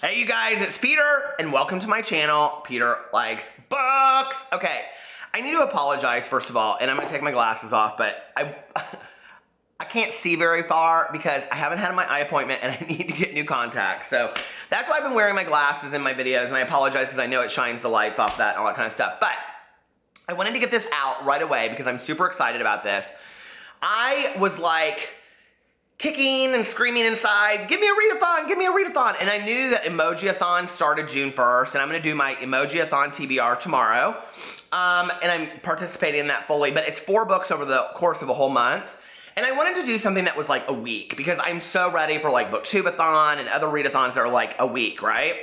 Hey you guys, it's Peter, and welcome to my channel, Peter Likes Books. Okay, I need to apologize first of all, and I'm gonna take my glasses off, but I can't see very far because I haven't had my eye appointment and I need to get new contacts. So that's why I've been wearing my glasses in my videos, and I apologize because I know it shines the lights off that and all that kind of stuff. But I wanted to get this out right away because I'm super excited about this. I was like kicking and screaming inside, give me a readathon, give me a readathon. And I knew that Emoji-A-Thon started June 1st, and I'm gonna do my Emoji-A-Thon TBR tomorrow. And I'm participating in that fully, but it's 4 books over the course of a whole month. And I wanted to do something that was like a week because I'm so ready for like Booktube-A-Thon and other readathons that are like a week, right?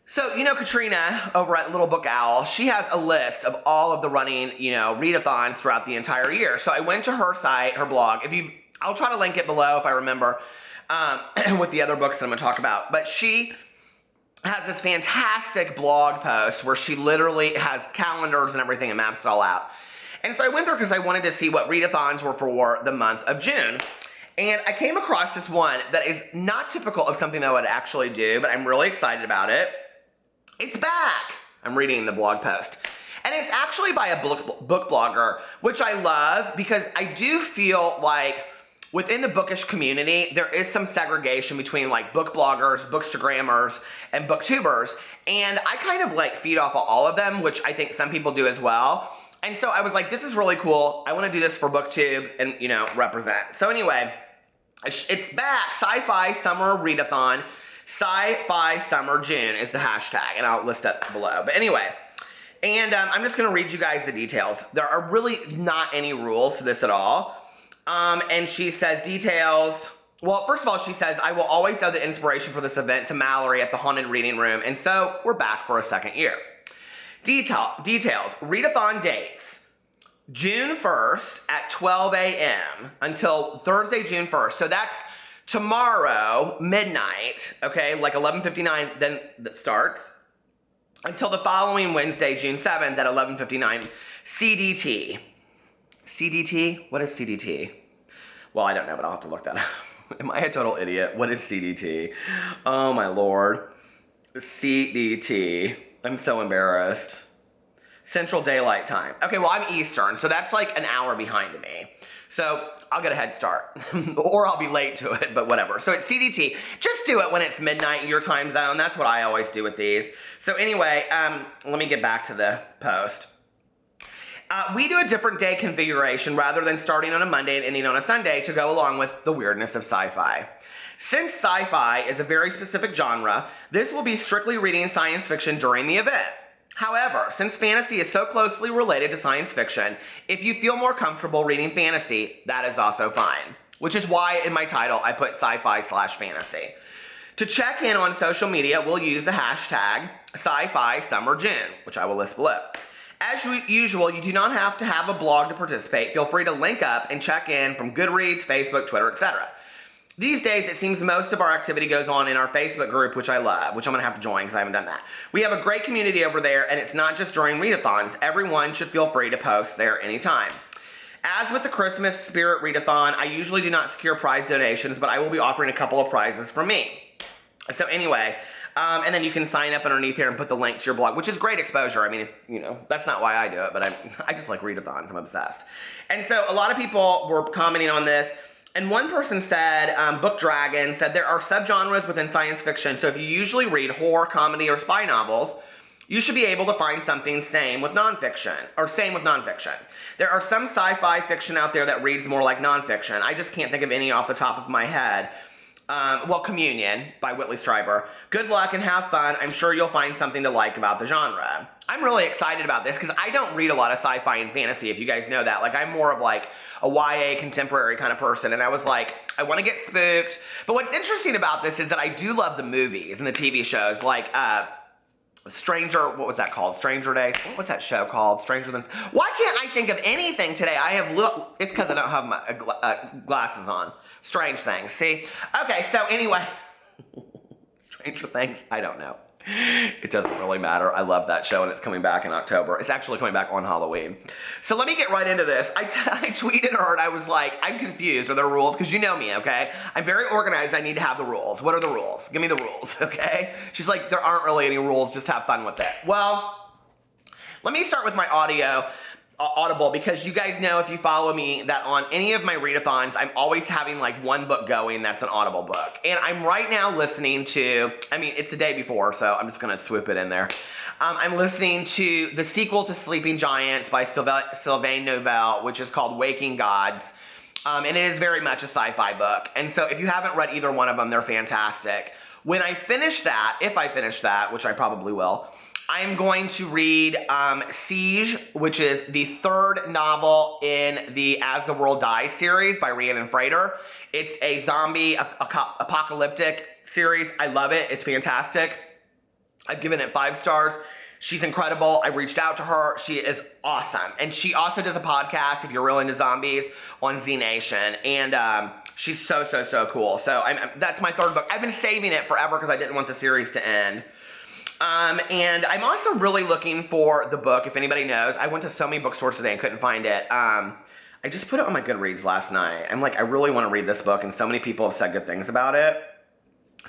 So, you know, Katrina over at Little Book Owl, she has a list of all of the running, you know, readathons throughout the entire year. So I went to her site, her blog. I'll try to link it below if I remember with the other books that I'm going to talk about. But she has this fantastic blog post where she literally has calendars and everything and maps it all out. And so I went there because I wanted to see what readathons were for the month of June. And I came across this one that is not typical of something that I would actually do, but I'm really excited about it. It's back. I'm reading the blog post. And it's actually by a book blogger, which I love because I do feel like within the bookish community, there is some segregation between like book bloggers, bookstagrammers, and booktubers. And I kind of like feed off of all of them, which I think some people do as well. And so I was like, this is really cool. I want to do this for BookTube and, you know, represent. So anyway, it's back. Sci-Fi Summer Readathon. Sci-Fi Summer June is the hashtag, and I'll list that below. But anyway, and I'm just going to read you guys the details. There are really not any rules to this at all. And she says details. Well, first of all, she says, I will always owe the inspiration for this event to Mallory at the Haunted Reading Room. And so we're back for a second year. Details. Readathon dates. June 1st at 12 a.m. until Thursday, June 1st. So that's tomorrow, midnight, okay, like 11:59, then that starts, until the following Wednesday, June 7th at 11:59 CDT. CDT? What is CDT? Well, I don't know, but I'll have to look that up. Am I a total idiot? What is CDT? Oh my lord. CDT. I'm so embarrassed. Central Daylight Time. Okay, well, I'm Eastern, so that's like an hour behind me. So I'll get a head start. Or I'll be late to it, but whatever. So it's CDT. Just do it when it's midnight in your time zone. That's what I always do with these. So anyway, let me get back to the post. We do a different day configuration rather than starting on a Monday and ending on a Sunday to go along with the weirdness of sci-fi. Since sci-fi is a very specific genre, this will be strictly reading science fiction during the event. However, since fantasy is so closely related to science fiction, if you feel more comfortable reading fantasy, that is also fine. Which is why in my title I put sci-fi/fantasy. To check in on social media, we'll use the hashtag Sci-Fi Summer June, which I will list below. As usual, you do not have to have a blog to participate. Feel free to link up and check in from Goodreads, Facebook, Twitter, etc. These days, it seems most of our activity goes on in our Facebook group, which I love, which I'm going to have to join because I haven't done that. We have a great community over there, and it's not just during readathons. Everyone should feel free to post there anytime. As with the Christmas Spirit Readathon, I usually do not secure prize donations, but I will be offering a couple of prizes for me. So anyway, and then you can sign up underneath here and put the link to your blog, which is great exposure. I mean, you know, that's not why I do it, but I just like readathons. I'm obsessed. And so a lot of people were commenting on this. And one person said, Book Dragon said, there are subgenres within science fiction, so if you usually read horror, comedy, or spy novels, you should be able to find something same with nonfiction. There are some sci-fi fiction out there that reads more like nonfiction. I just can't think of any off the top of my head. Well, Communion by Whitley Strieber. Good luck and have fun. I'm sure you'll find something to like about the genre. I'm really excited about this because I don't read a lot of sci-fi and fantasy, if you guys know that. Like, I'm more of like a YA contemporary kind of person, and I was like, I want to get spooked. But what's interesting about this is that I do love the movies and the TV shows, like what was that called? Stranger Days? What was that show called? Stranger Than... Why can't I think of anything today? It's because I don't have my glasses on. Strange Things, see? Okay, so anyway. Stranger Things, I don't know. It doesn't really matter. I love that show, and it's coming back in October. It's actually coming back on Halloween. So let me get right into this. I tweeted her, and I was like, I'm confused. Are there rules? Because you know me, okay? I'm very organized. I need to have the rules. What are the rules? Give me the rules, okay? She's like, there aren't really any rules. Just have fun with it. Well, let me start with my Audible, because you guys know, if you follow me, that on any of my readathons, I'm always having like one book going that's an Audible book. And I'm right now listening to, I mean, it's the day before, so I'm just gonna swoop it in there. I'm listening to the sequel to Sleeping Giants by Sylvain Novelle, which is called Waking Gods. And it is very much a sci-fi book. And so if you haven't read either one of them, they're fantastic. When I finish that, if I finish that, which I probably will, I'm going to read Siege, which is the third novel in the As the World Dies series by Rhiannon Frater. It's a zombie apocalyptic series. I love it. It's fantastic. I've given it 5 stars. She's incredible. I reached out to her. She is awesome. And she also does a podcast, if you're real into zombies, on Z Nation. And she's so cool. So that's my third book. I've been saving it forever because I didn't want the series to end. And I'm also really looking for the book, if anybody knows. I went to so many bookstores today and couldn't find it. I just put it on my Goodreads last night. I'm like, I really want to read this book, and so many people have said good things about it.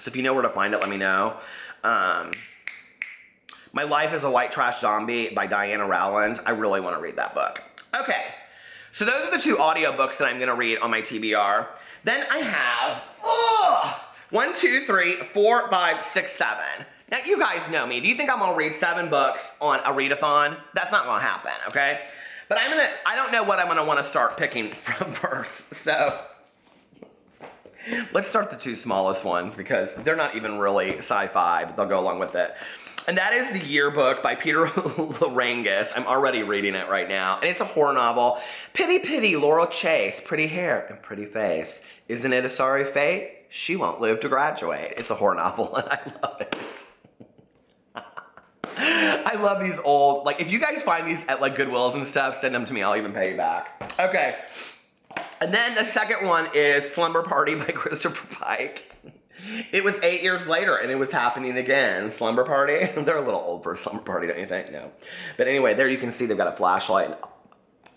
So if you know where to find it, let me know. My Life as a White Trash Zombie by Diana Rowland. I really want to read that book. Okay, so those are the 2 audiobooks that I'm going to read on my TBR. Then I have 1, 2, 3, 4, 5, 6, 7. Now, you guys know me. Do you think I'm going to read 7 books on a readathon? That's not going to happen, okay? But I don't know what I'm going to want to start picking from first. So, let's start the 2 smallest ones, because they're not even really sci-fi, but they'll go along with it. And that is the Yearbook by Peter Lorraine. I'm already reading it right now. And it's a horror novel. Pity, pity, Laurel Chase, pretty hair and pretty face. Isn't it a sorry fate? She won't live to graduate. It's a horror novel, and I love it. I love these old, like, if you guys find these at like Goodwills and stuff, send them to me. I'll even pay you back. Okay. And then the second one is Slumber Party by Christopher Pike. It was 8 years later, and it was happening again. Slumber Party. They're a little old for a Slumber Party, don't you think? No. But anyway, there you can see they've got a flashlight.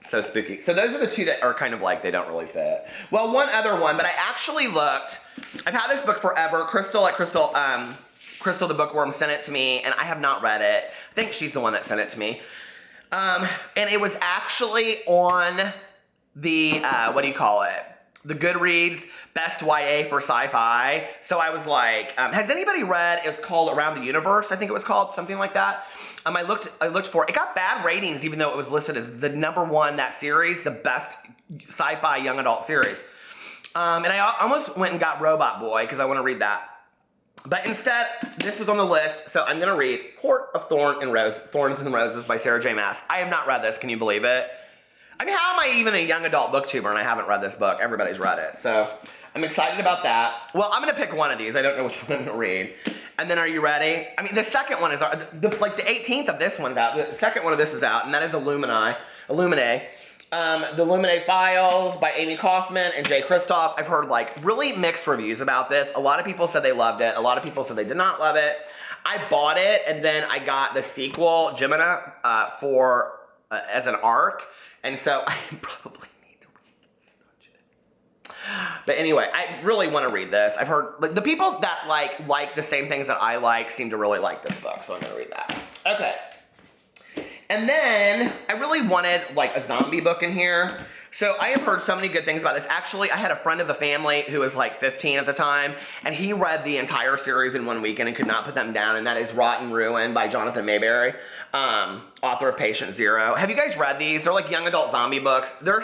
So spooky. So those are the 2 that are kind of like, they don't really fit. Well, one other one, but I actually looked. I've had this book forever. Crystal, the bookworm, sent it to me, and I have not read it. I think she's the one that sent it to me. And it was actually on the, what do you call it? The Goodreads Best YA for Sci-Fi. So I was like, has anybody read, it's called Around the Universe, I think it was called, something like that. I looked for it. It got bad ratings, even though it was listed as the #1, that series, the best sci-fi young adult series. And I almost went and got Robot Boy, because I want to read that. But instead, this was on the list, so I'm going to read Court of Thorns and Roses by Sarah J. Maas. I have not read this. Can you believe it? I mean, how am I even a young adult booktuber and I haven't read this book? Everybody's read it. So I'm excited about that. Well, I'm going to pick one of these. I don't know which one to read. And then, are you ready? I mean, the second one is, like the 18th of this one's out. The second one of this is out, and that is Illuminae. The Illuminae Files by Amy Kaufman and Jay Kristoff. I've heard like really mixed reviews about this. A lot of people said they loved it. A lot of people said they did not love it. I bought it, and then I got the sequel, Gemina, as an ARC. And so I probably need to read this. But anyway, I really want to read this. I've heard like the people that like the same things that I like seem to really like this book, so I'm going to read that. Okay. And then I really wanted like a zombie book in here. So I have heard so many good things about this. Actually, I had a friend of the family who was like 15 at the time, and he read the entire series in 1 weekend and could not put them down, and that is Rotten Ruin by Jonathan Mayberry, author of Patient Zero. Have you guys read these? They're like young adult zombie books. They're,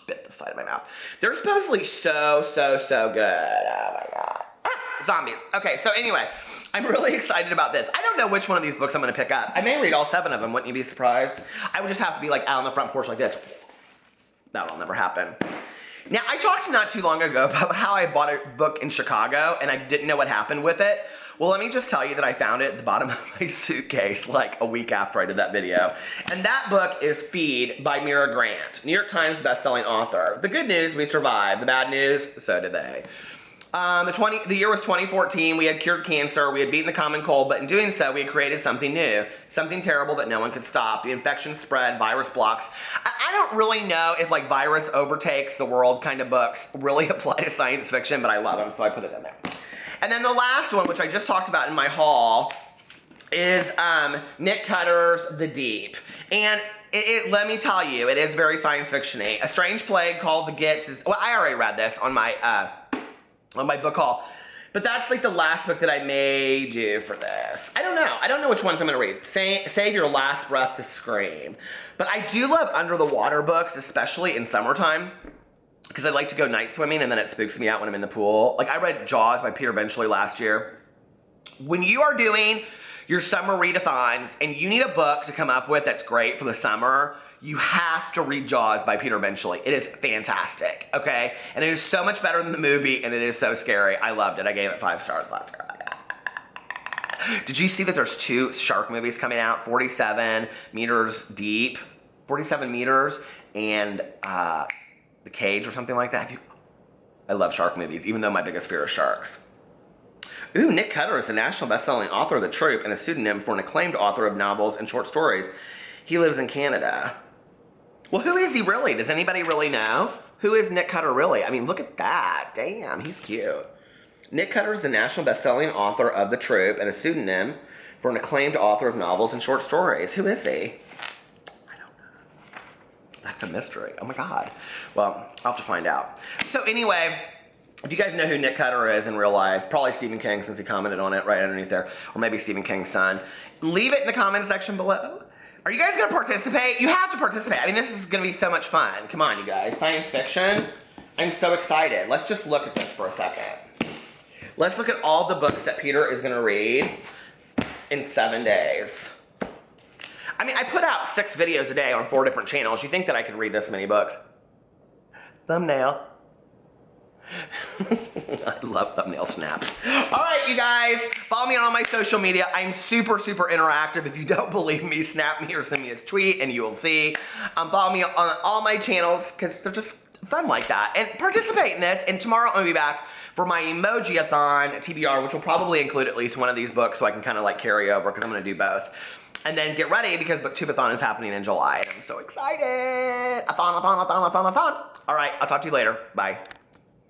bit the side of my mouth. They're supposedly so good. Oh my God. Zombies. Okay, so anyway, I'm really excited about this. I don't know which one of these books I'm going to pick up. I may read all 7 of them. Wouldn't you be surprised? I would just have to be like out on the front porch like this. That'll never happen. Now, I talked not too long ago about how I bought a book in Chicago and I didn't know what happened with it. Well, let me just tell you that I found it at the bottom of my suitcase like a week after I did that video. And that book is Feed by Mira Grant, New York Times bestselling author. The good news, we survived. The bad news, so did they. The year was 2014. We had cured cancer. We had beaten the common cold, but in doing so, we had created something new, something terrible that no one could stop. The infection spread, virus blocks. I don't really know if like virus overtakes the world kind of books really apply to science fiction, but I love them, so I put it in there. And then the last one, which I just talked about in my haul, is Nick Cutter's The Deep. And let me tell you, it is very science fiction-y. A strange plague called the Gits is, well, I already read this on my book haul. But that's like the last book that I may do for this. I don't know. I don't know which ones I'm gonna read. Save your last breath to scream. But I do love under the water books, especially in summertime, because I like to go night swimming and then it spooks me out when I'm in the pool. Like I read Jaws by Peter Benchley last year. When you are doing your summer readathons and you need a book to come up with that's great for the summer, you have to read Jaws by Peter Benchley. It is fantastic, okay? And it is so much better than the movie, and it is so scary. I loved it. I gave it 5 stars last year. Did you see that there's 2 shark movies coming out? 47 meters deep, 47 meters, and The Cage or something like that. I love shark movies, even though my biggest fear is sharks. Ooh, Nick Cutter is a national best-selling author of The Troop and a pseudonym for an acclaimed author of novels and short stories. He lives in Canada. Well, who is he really? Does anybody really know? Who is Nick Cutter really? I mean, look at that. Damn, he's cute. Nick Cutter is a national best-selling author of The Troop and a pseudonym for an acclaimed author of novels and short stories. Who is he? I don't know. That's a mystery. Oh my God. Well, I'll have to find out. So anyway, if you guys know who Nick Cutter is in real life, probably Stephen King since he commented on it right underneath there, or maybe Stephen King's son, leave it in the comment section below. Are you guys gonna participate? You have to participate. I mean, this is gonna be so much fun. Come on, you guys. Science fiction. I'm so excited. Let's just look at this for a second. Let's look at all the books that Peter is gonna read in 7 days. I mean, I put out 6 videos a day on 4 different channels. You think that I could read this many books? Thumbnail. I love thumbnail snaps. All right, you guys, follow me on all my social media. I'm super, super interactive. If you don't believe me, snap me or send me a tweet and you will see. Follow me on all my channels because they're just fun like that. And participate in this. And tomorrow I'm going to be back for my Emoji-a-thon TBR, which will probably include at least one of these books so I can kind of like carry over because I'm going to do both. And then get ready because Booktubeathon is happening in July. And I'm so excited. A thon. All right, I'll talk to you later. Bye.